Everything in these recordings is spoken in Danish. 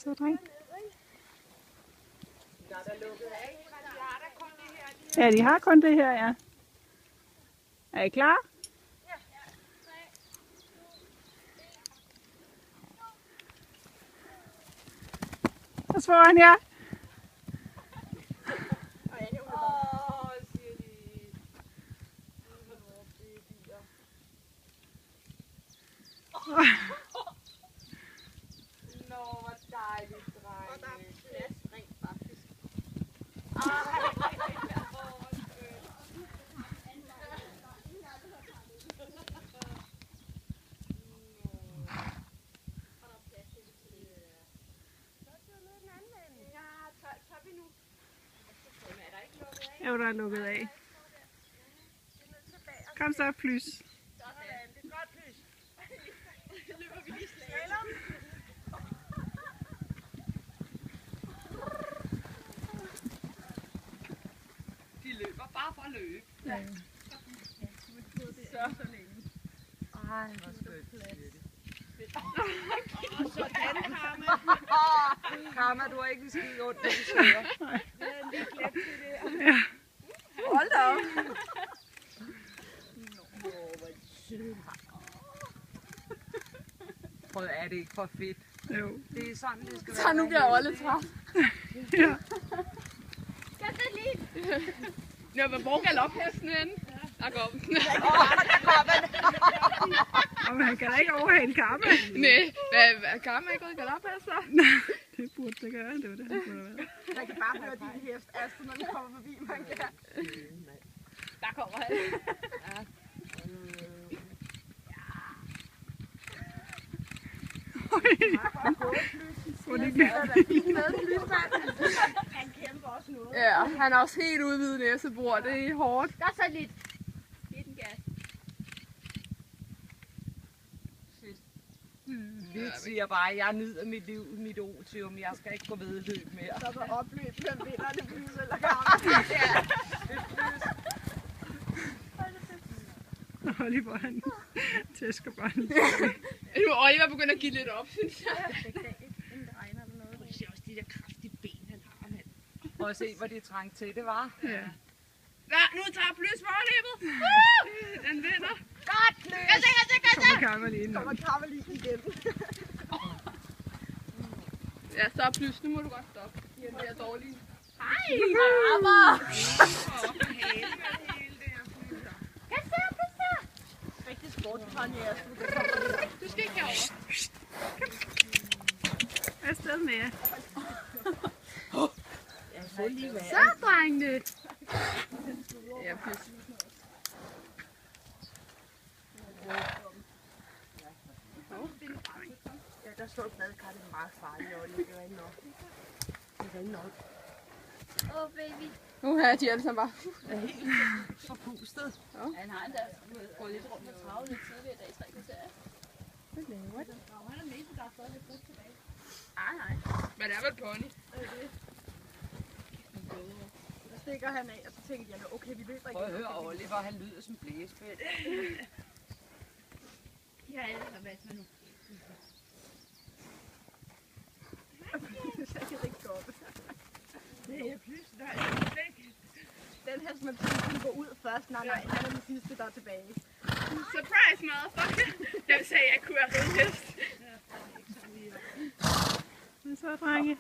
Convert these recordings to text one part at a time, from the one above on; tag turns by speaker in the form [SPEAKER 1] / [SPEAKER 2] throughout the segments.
[SPEAKER 1] Så dreng.
[SPEAKER 2] Der er der lukket af. De har da kun det her.
[SPEAKER 1] Ja, de har kun det her, ja. Er I klar?
[SPEAKER 2] Ja.
[SPEAKER 1] Pas foran jer.
[SPEAKER 2] Siger de. Nå, hvor dejligt, dreng. Og der er plads rent faktisk.
[SPEAKER 1] Jo, der er lukket af. Kom så, Plys.
[SPEAKER 2] De løber bare for at løbe.
[SPEAKER 1] Ja.
[SPEAKER 2] Så længe. Ej, hvor skønt.
[SPEAKER 3] Sådan, Karma.
[SPEAKER 2] Karma, du har ikke en skid ondt, når du sidder.
[SPEAKER 3] Det er lige glemt det der.
[SPEAKER 1] Ja.
[SPEAKER 2] Hold da op. Prøv, er det ikke for fedt?
[SPEAKER 1] Jo.
[SPEAKER 2] Det er sådan, det skal
[SPEAKER 4] Så
[SPEAKER 2] være.
[SPEAKER 4] nu bliver Olle træt.
[SPEAKER 1] Ja.
[SPEAKER 4] Kan det lige? Nå, men hvor galophesten henne? Der går den.
[SPEAKER 1] Og han kan da ikke overhale Karma.
[SPEAKER 4] Nej, hvad Karma ikke gået i galophester?
[SPEAKER 1] Det burde det gøre. Det var det, han burde have været.
[SPEAKER 3] Man kan bare høre din hest, Astrid, når vi kommer forbi, man kan.
[SPEAKER 4] Der kommer han.
[SPEAKER 1] Hvor det bliver.
[SPEAKER 3] Han kæmper også noget.
[SPEAKER 4] Ja, han er også helt ude ved næsebord. Det er hårdt.
[SPEAKER 3] Gør så lidt. Giv den gas.
[SPEAKER 2] Vi siger bare, at jeg nyder mit liv, mit otium. Jeg skal ikke gå vedløb mere.
[SPEAKER 3] Så på opløb, hvem vinder det, Plys eller Karma?
[SPEAKER 1] Oliver, han tæsker bare nu.
[SPEAKER 4] Nu er Oliver begyndt at give lidt op, synes jeg.
[SPEAKER 3] Du ser også de der kraftige ben, han har, mand.
[SPEAKER 2] Prøv at se, hvor de trængte til det, var.
[SPEAKER 1] Ja.
[SPEAKER 4] Ja, nu tager Plys forløbet. Den vinder.
[SPEAKER 3] Godt, Plys!
[SPEAKER 1] Kommer Karma lige ind.
[SPEAKER 3] Kommer Karma lige igen.
[SPEAKER 4] Ja, så Plys, nu må du godt stoppe. Det er dårligt.
[SPEAKER 3] Hej! Karma! Rigtig sportspony, Astrid.
[SPEAKER 4] Du skal ikke herover.
[SPEAKER 1] Afsted med jer.
[SPEAKER 4] Så, drengene. Ja, Plys.
[SPEAKER 3] Ja, der står et badekar, det er meget farligt, og det er rent nok. Det er rent nok.
[SPEAKER 5] Åh, baby.
[SPEAKER 4] Nu er de alle sammen bare.
[SPEAKER 2] Forpustet.
[SPEAKER 5] Han har endda gået lidt rundt med travet lidt tidligere i dag, 3 kvarter.
[SPEAKER 4] Hvad laver det?
[SPEAKER 5] Han er med, der er stadig lidt godt tilbage.
[SPEAKER 4] Nej. Men det er vel pony.
[SPEAKER 3] Så stikker han af, og så tænker jeg, okay, vi løber
[SPEAKER 2] Prøv at
[SPEAKER 3] ikke.
[SPEAKER 2] høre, Oliver, han lyder som blæsfæld.
[SPEAKER 5] Ja, altså, hvad med nu?
[SPEAKER 3] Så kan det ikke gå op.
[SPEAKER 5] Det er pludselig, der er ikke.
[SPEAKER 3] Den her, som man tænker, går ud først. Nej, han er den sidste, der er tilbage.
[SPEAKER 4] Surprise, motherfucker. Jeg sagde, at jeg kunne have reddet hest.
[SPEAKER 1] Men så, drenge.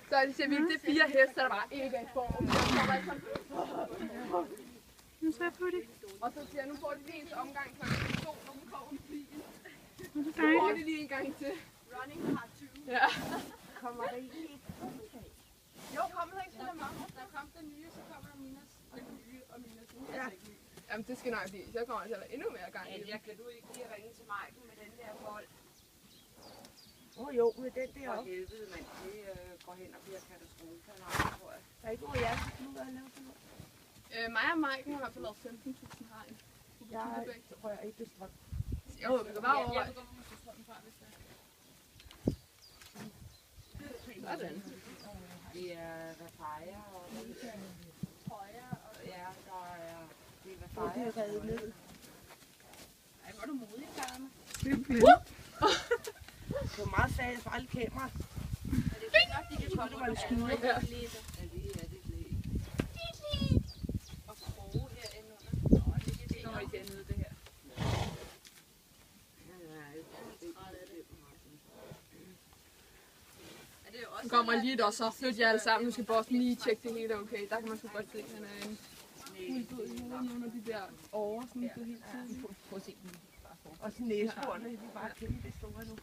[SPEAKER 4] Så det siger vi, det er 4 heste, der bare ikke er i form.
[SPEAKER 1] Nu så på det.
[SPEAKER 4] Og så siger jeg, nu får de lige en omgang kl. 2, når hun kommer med bilen.
[SPEAKER 1] Nu er det
[SPEAKER 4] Så får de
[SPEAKER 1] dejligt.
[SPEAKER 4] lige en gang til.
[SPEAKER 3] Running part 2.
[SPEAKER 4] Ja.
[SPEAKER 3] Kommer der egentlig et fodboldkage? Jo, kommer der ikke til dem om?
[SPEAKER 5] Der kom den nye, så kommer der minus. Den nye og minus.
[SPEAKER 3] Ja.
[SPEAKER 4] Jamen, det skal nok blive. Så kommer altså endnu mere gang i det.
[SPEAKER 2] Anja, kan du ikke lige ringe til Maiken med den der bold?
[SPEAKER 3] Jo, med den der
[SPEAKER 2] For
[SPEAKER 3] op.
[SPEAKER 2] helvede, mand. Det går hen og bliver katastrofe. Tror jeg.
[SPEAKER 3] Der er ikke noget, jeg skal nu være lavet sådan noget.
[SPEAKER 4] Mig og Maiken har i hvert fald lavet 15.000 hegn.
[SPEAKER 3] Jeg rører ikke strøm.
[SPEAKER 4] Jo, vi kan bare overveje.
[SPEAKER 5] Jeg går måske strømmen fra, hvis det er.
[SPEAKER 4] Sådan.
[SPEAKER 2] Det er Vafaya og
[SPEAKER 5] Højre og...
[SPEAKER 2] ja, der er det er
[SPEAKER 3] Hvor det er reddet ned.
[SPEAKER 5] Ej, hvor er du modig, Karma.
[SPEAKER 1] Simpelthen.
[SPEAKER 3] får meget farligt kamera.
[SPEAKER 5] Det er nok, de kan komme under vandet. Ja. Og kroge herinde under. Nå, det kommer ikke andet det her.
[SPEAKER 4] Nu kommer lige der, så flyt jer alle sammen. Nu skal bossen lige tjekke det hele okay. Der kan man sgu godt se, at han er en fuldblod i hovedet under de der over, sådan det hele tiden.
[SPEAKER 3] Og næseborene, de er bare kæmpe store nu.